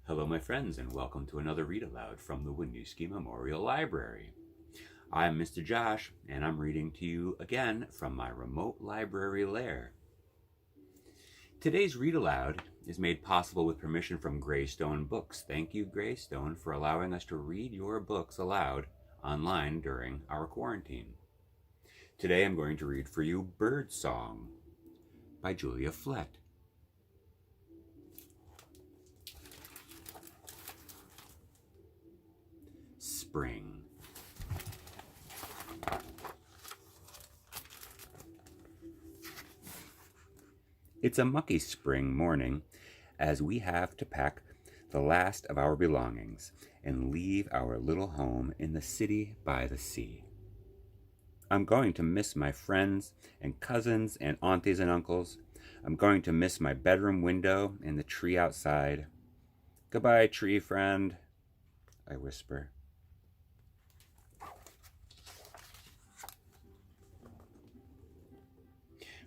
Hello, my friends, and welcome to another Read Aloud from the Winooski Memorial Library. I'm Mr. Josh, and I'm reading to you again from my remote library lair. Today's Read Aloud is made possible with permission from Greystone Books. Thank you, Greystone, for allowing us to read your books aloud online during our quarantine. Today I'm going to read for you Birdsong by Julia Flett. Spring. It's a mucky spring morning as we have to pack the last of our belongings and leave our little home in the city by the sea. I'm going to miss my friends and cousins and aunties and uncles. I'm going to miss my bedroom window and the tree outside. Goodbye, tree friend, I whisper.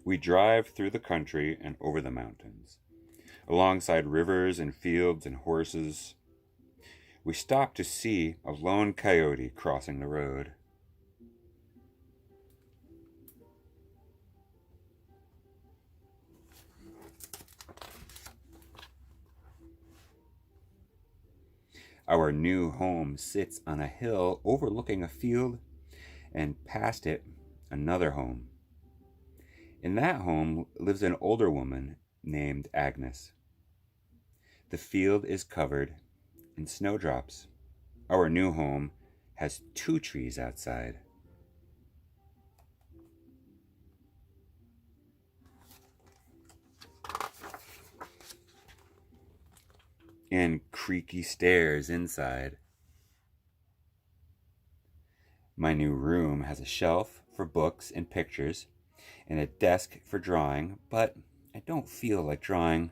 We drive through the country and over the mountains, alongside rivers and fields and horses. We stop to see a lone coyote crossing the road. Our new home sits on a hill overlooking a field, and past it, another home. In that home lives an older woman named Agnes. The field is covered in snowdrops. Our new home has 2 trees outside. And creaky stairs inside. My new room has a shelf for books and pictures and a desk for drawing, but I don't feel like drawing.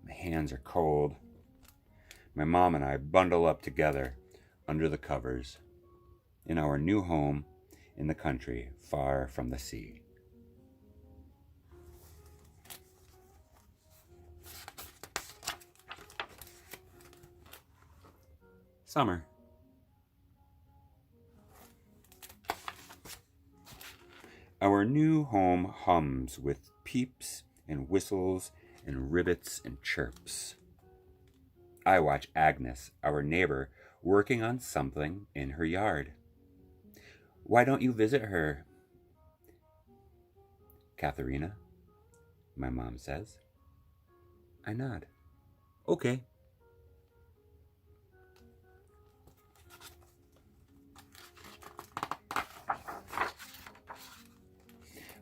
My hands are cold. My mom and I bundle up together under the covers in our new home in the country far from the sea. Summer. Our new home hums with peeps and whistles and rivets and chirps. I watch Agnes, our neighbor, working on something in her yard. Why don't you visit her? Katherena, my mom says. I nod. Okay.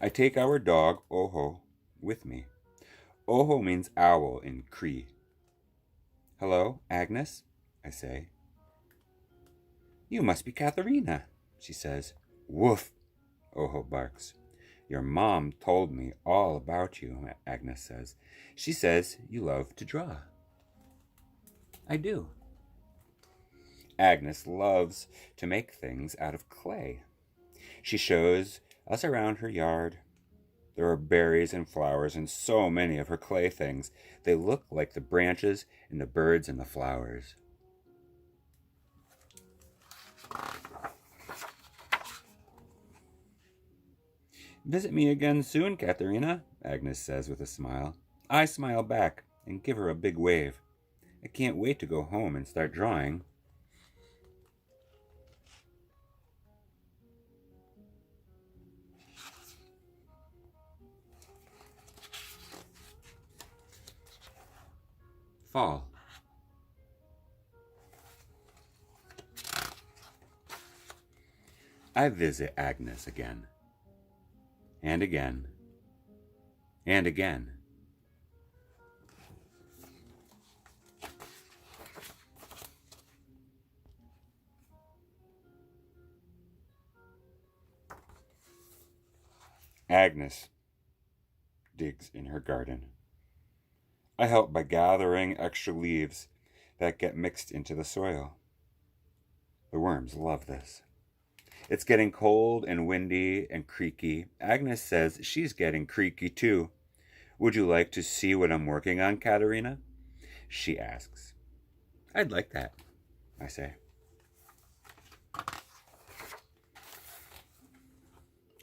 I take our dog, Oho, with me. Oho means owl in Cree. Hello, Agnes, I say. You must be Katherena, she says. Woof, Oho barks. Your mom told me all about you, Agnes says. She says you love to draw. I do. Agnes loves to make things out of clay. She shows us around her yard. There are berries and flowers and so many of her clay things. They look like the branches and the birds and the flowers. Visit me again soon, Katherena, Agnes says with a smile. I smile back and give her a big wave. I can't wait to go home and start drawing. Fall. I visit Agnes again, and again, and again. Agnes digs in her garden. I help by gathering extra leaves that get mixed into the soil. The worms love this. It's getting cold and windy and creaky. Agnes says she's getting creaky too. Would you like to see what I'm working on, Katherena? She asks. I'd like that, I say.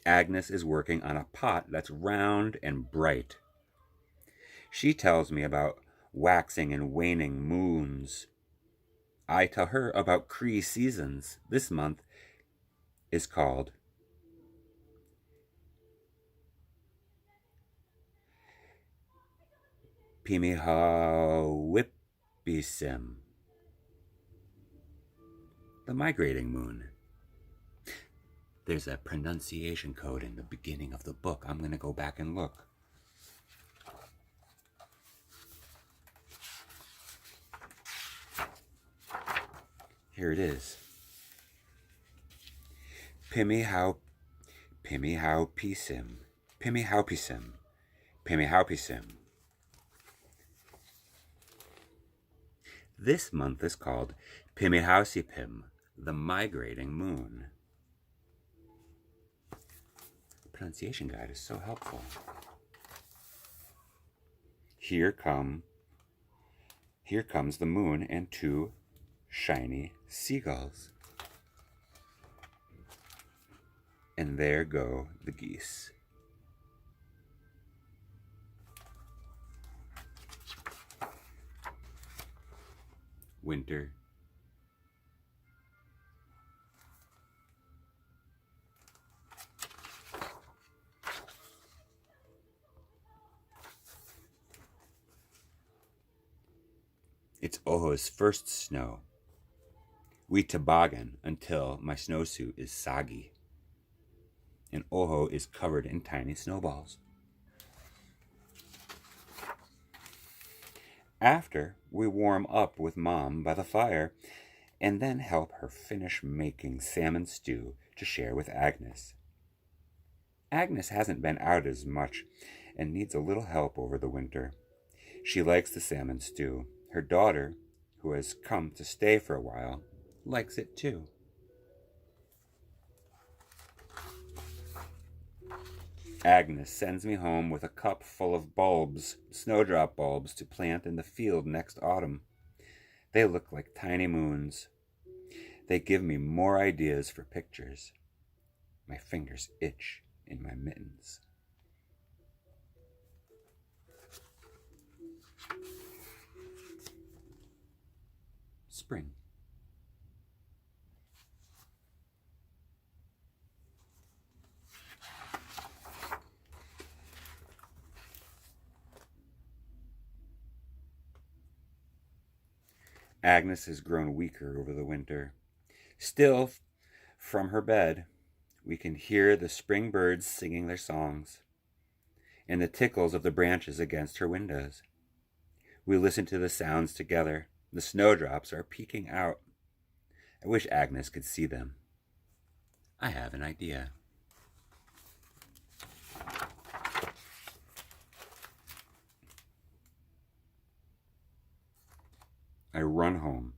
Agnes is working on a pot that's round and bright. She tells me about waxing and waning moons. I tell her about Cree seasons. This month is called Pimihawipisim, the migrating moon. There's a pronunciation code in the beginning of the book. I'm going to go back and look. Here it is. Pimihaupisim. Pimihaupisim. Pimihaupisim. This month is called Pimihausipim, the migrating moon. The pronunciation guide is so helpful. Here comes the moon and two shiny seagulls. And there go the geese. Winter. It's Oho's first snow. We toboggan until my snowsuit is soggy, and Oho is covered in tiny snowballs. After, we warm up with Mom by the fire, and then help her finish making salmon stew to share with Agnes. Agnes hasn't been out as much and needs a little help over the winter. She likes the salmon stew. Her daughter, who has come to stay for a while, likes it too. Agnes sends me home with a cup full of bulbs, snowdrop bulbs, to plant in the field next autumn. They look like tiny moons. They give me more ideas for pictures. My fingers itch in my mittens. Spring. Agnes has grown weaker over the winter. Still, from her bed, we can hear the spring birds singing their songs and the tickles of the branches against her windows. We listen to the sounds together. The snowdrops are peeking out. I wish Agnes could see them. I have an idea. I run home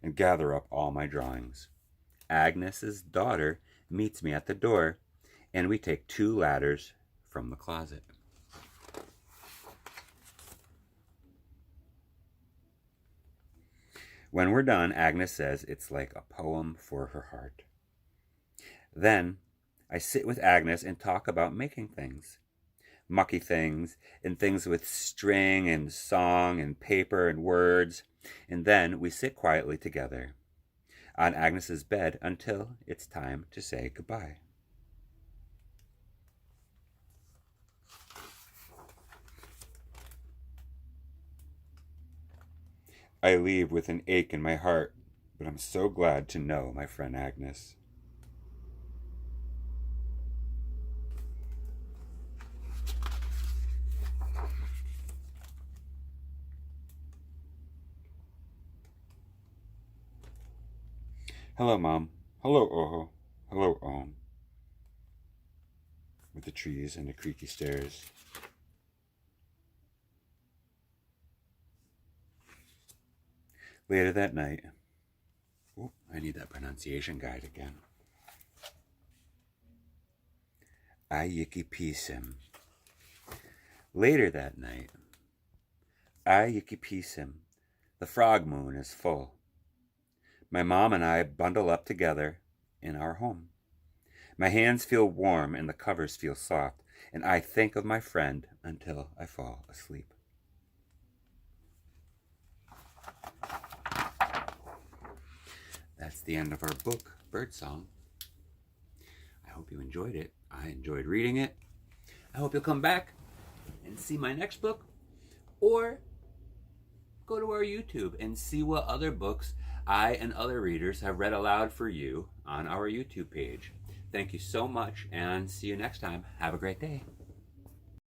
and gather up all my drawings. Agnes's daughter meets me at the door, and we take 2 ladders from the closet. When we're done, Agnes says it's like a poem for her heart. Then I sit with Agnes and talk about making things. Mucky things, and things with string and song and paper and words, and then we sit quietly together on Agnes's bed until it's time to say goodbye. I leave with an ache in my heart, but I'm so glad to know my friend Agnes. Hello, Mom. Hello, Oho. Hello, Om. With the trees and the creaky stairs. Later that night, I need that pronunciation guide again. Ayikipisim. Later that night, Ayikipisim, The frog moon is full. My mom and I bundle up together in our home. My hands feel warm and the covers feel soft, and I think of my friend until I fall asleep. That's the end of our book, Birdsong. I hope you enjoyed it. I enjoyed reading it. I hope you'll come back and see my next book, or go to our YouTube and see what other books I and other readers have read aloud for you on our YouTube page. Thank you so much, and see you next time. Have a great day.